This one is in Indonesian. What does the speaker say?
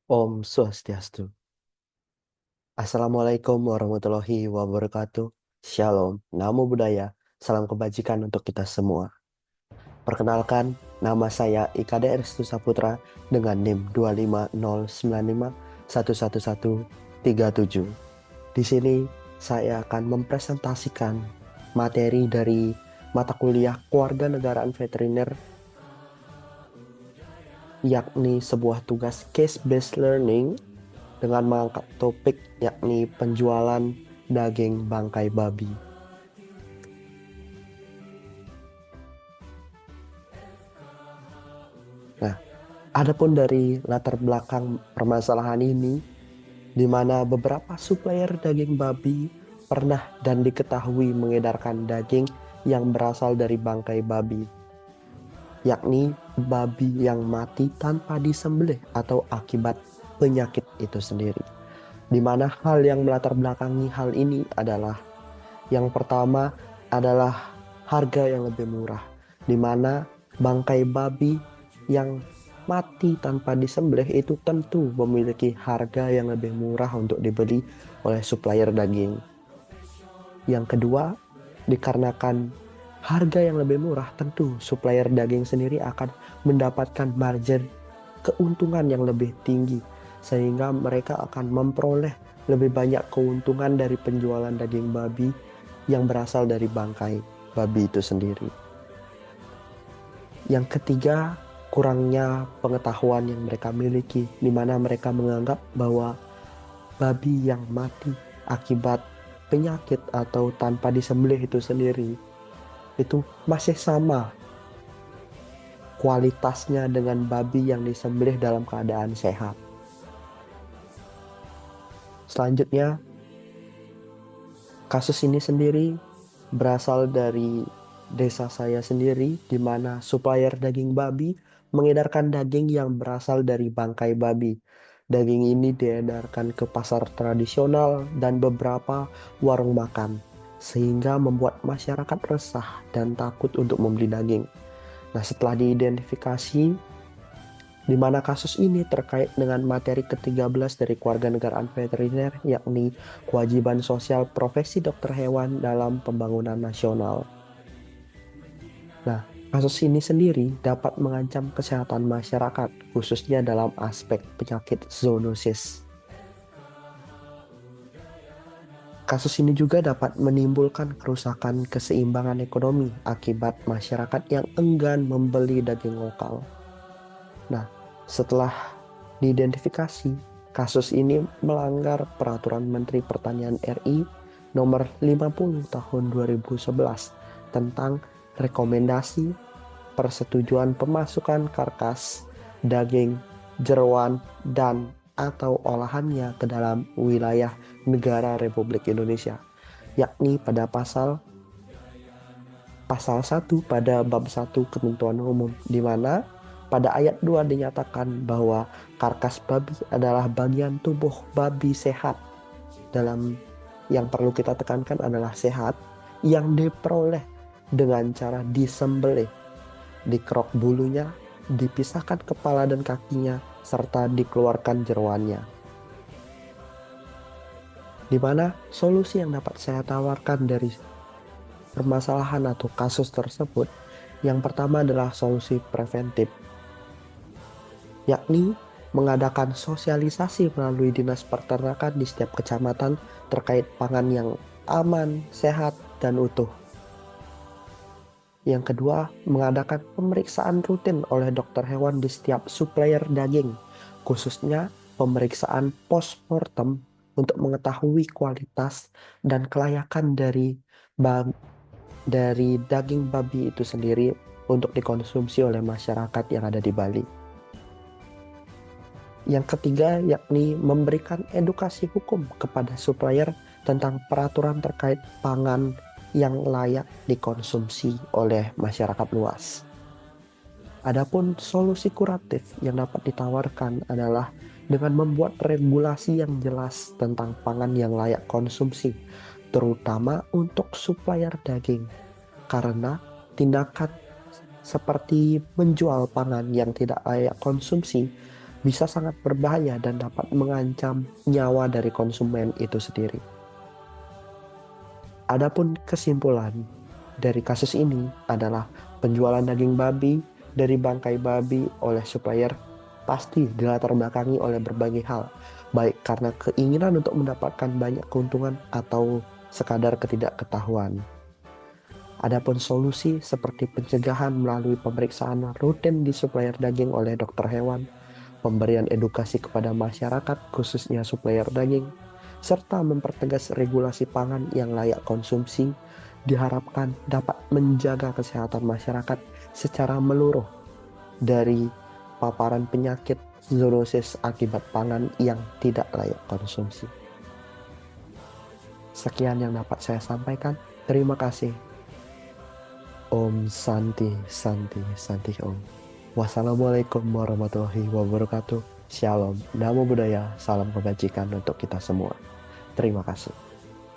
Om Swastiastu. Assalamualaikum warahmatullahi wabarakatuh. Shalom, namo buddhaya, salam kebajikan untuk kita semua. Perkenalkan, nama saya Ikade Restu Saputra dengan NIM 25095111137. Di sini saya akan mempresentasikan materi dari mata kuliah Kewarganegaraan Veteriner, yakni sebuah tugas case-based learning dengan mengangkat topik yakni penjualan daging bangkai babi. Nah, adapun dari latar belakang permasalahan ini, di mana beberapa supplier daging babi pernah dan diketahui mengedarkan daging yang berasal dari bangkai babi, yakni babi yang mati tanpa disembelih atau akibat penyakit itu sendiri. Di mana hal yang melatar belakangi hal ini adalah yang pertama adalah harga yang lebih murah, di mana bangkai babi yang mati tanpa disembelih itu tentu memiliki harga yang lebih murah untuk dibeli oleh supplier daging. Yang kedua, dikarenakan harga yang lebih murah, tentu supplier daging sendiri akan mendapatkan margin keuntungan yang lebih tinggi, sehingga mereka akan memperoleh lebih banyak keuntungan dari penjualan daging babi yang berasal dari bangkai babi itu sendiri. Yang ketiga, kurangnya pengetahuan yang mereka miliki, di mana mereka menganggap bahwa babi yang mati akibat penyakit atau tanpa disembelih itu sendiri itu masih sama kualitasnya dengan babi yang disembelih dalam keadaan sehat. Selanjutnya, kasus ini sendiri berasal dari desa saya sendiri, di mana supplier daging babi mengedarkan daging yang berasal dari bangkai babi. Daging ini diedarkan ke pasar tradisional dan beberapa warung makan, sehingga membuat masyarakat resah dan takut untuk membeli daging. Nah, setelah diidentifikasi, di mana kasus ini terkait dengan materi ke-13 dari Kewarganegaraan Veteriner, yakni kewajiban sosial profesi dokter hewan dalam pembangunan nasional. Nah, kasus ini sendiri dapat mengancam kesehatan masyarakat, khususnya dalam aspek penyakit zoonosis. Kasus ini juga dapat menimbulkan kerusakan keseimbangan ekonomi akibat masyarakat yang enggan membeli daging lokal. Nah, setelah diidentifikasi, kasus ini melanggar Peraturan Menteri Pertanian RI Nomor 50 Tahun 2011 tentang rekomendasi persetujuan pemasukan karkas, daging, jeroan, dan atau olahannya ke dalam wilayah negara Republik Indonesia, yakni pada pasal 1 pada bab 1 Ketentuan Umum, di mana pada ayat 2 dinyatakan bahwa karkas babi adalah bagian tubuh babi sehat. Dalam yang perlu kita tekankan adalah sehat, yang diperoleh dengan cara disembelih, dikerok bulunya, dipisahkan kepala dan kakinya, serta dikeluarkan jeroannya. Di mana solusi yang dapat saya tawarkan dari permasalahan atau kasus tersebut, yang pertama adalah solusi preventif, yakni mengadakan sosialisasi melalui Dinas Peternakan di setiap kecamatan terkait pangan yang aman, sehat, dan utuh. Yang kedua, mengadakan pemeriksaan rutin oleh dokter hewan di setiap supplier daging, khususnya pemeriksaan postmortem untuk mengetahui kualitas dan kelayakan dari daging babi itu sendiri untuk dikonsumsi oleh masyarakat yang ada di Bali. Yang ketiga, yakni memberikan edukasi hukum kepada supplier tentang peraturan terkait pangan yang layak dikonsumsi oleh masyarakat luas. Adapun solusi kuratif yang dapat ditawarkan adalah dengan membuat regulasi yang jelas tentang pangan yang layak konsumsi, terutama untuk supplier daging, karena tindakan seperti menjual pangan yang tidak layak konsumsi bisa sangat berbahaya dan dapat mengancam nyawa dari konsumen itu sendiri. Adapun kesimpulan dari kasus ini adalah penjualan daging babi dari bangkai babi oleh supplier pasti dilatar belakangi oleh berbagai hal, baik karena keinginan untuk mendapatkan banyak keuntungan atau sekadar ketidaktahuan. Adapun solusi seperti pencegahan melalui pemeriksaan rutin di supplier daging oleh dokter hewan, pemberian edukasi kepada masyarakat khususnya supplier daging, serta mempertegas regulasi pangan yang layak konsumsi diharapkan dapat menjaga kesehatan masyarakat secara menyeluruh dari paparan penyakit zoonosis akibat pangan yang tidak layak konsumsi. Sekian yang dapat saya sampaikan. Terima kasih. Om Santi, Santi, Santi Om. Wassalamualaikum warahmatullahi wabarakatuh. Shalom, namo buddhaya, salam kebajikan untuk kita semua. Terima kasih.